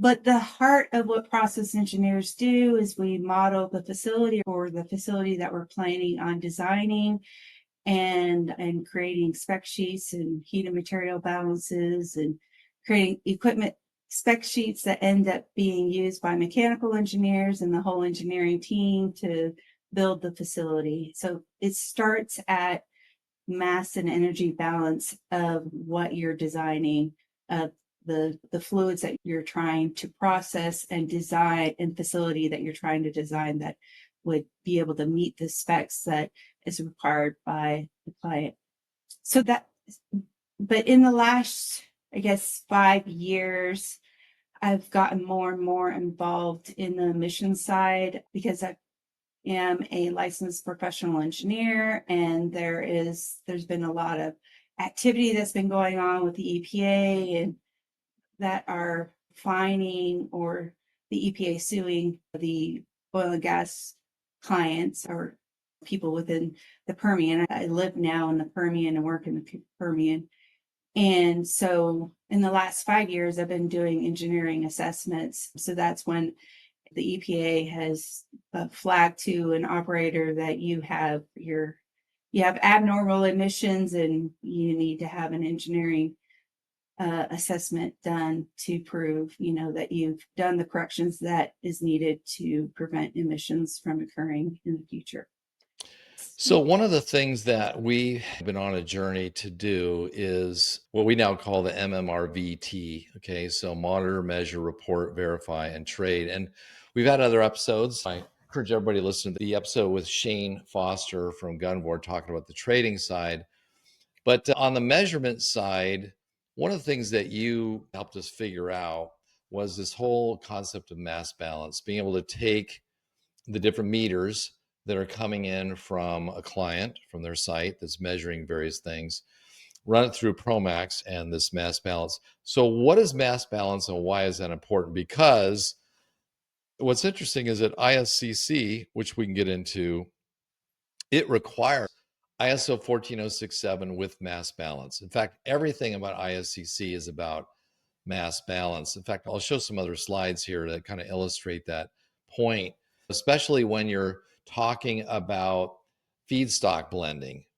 But the heart of what process engineers do is we model the facility or the facility that we're planning on designing and creating spec sheets and heat and material balances and creating equipment spec sheets that end up being used by mechanical engineers and the whole engineering team to build the facility. So it starts at mass and energy balance of what you're designing, of the fluids that you're trying to process and design, and facility that you're trying to design that would be able to meet the specs that is required by the client. So that, but in the last, I guess, 5 years, I've gotten more and more involved in the emissions side because I am a licensed professional engineer, and there's been a lot of activity that's been going on with the EPA and that are fining, or the EPA suing the oil and gas clients or people within the Permian. I live now in the Permian and work in the Permian. And so in the last 5 years, I've been doing engineering assessments. So that's when the EPA has flagged to an operator that you have abnormal emissions and you need to have an engineering assessment done to prove, that you've done the corrections that is needed to prevent emissions from occurring in the future. So one of the things that we've been on a journey to do is what we now call the MMRVT. Okay, so monitor, measure, report, verify, and trade. And we've had other episodes. I encourage everybody to listen to the episode with Shane Foster from Gunvor talking about the trading side. But on the measurement side, one of the things that you helped us figure out was this whole concept of mass balance, being able to take the different meters that are coming in from a client, from their site that's measuring various things, run it through ProMax and this mass balance. So what is mass balance and why is that important? Because what's interesting is that ISCC, which we can get into, it requires ISO 14067 with mass balance. In fact, everything about ISCC is about mass balance. In fact, I'll show some other slides here that kind of illustrate that point, especially when you're talking about feedstock blending.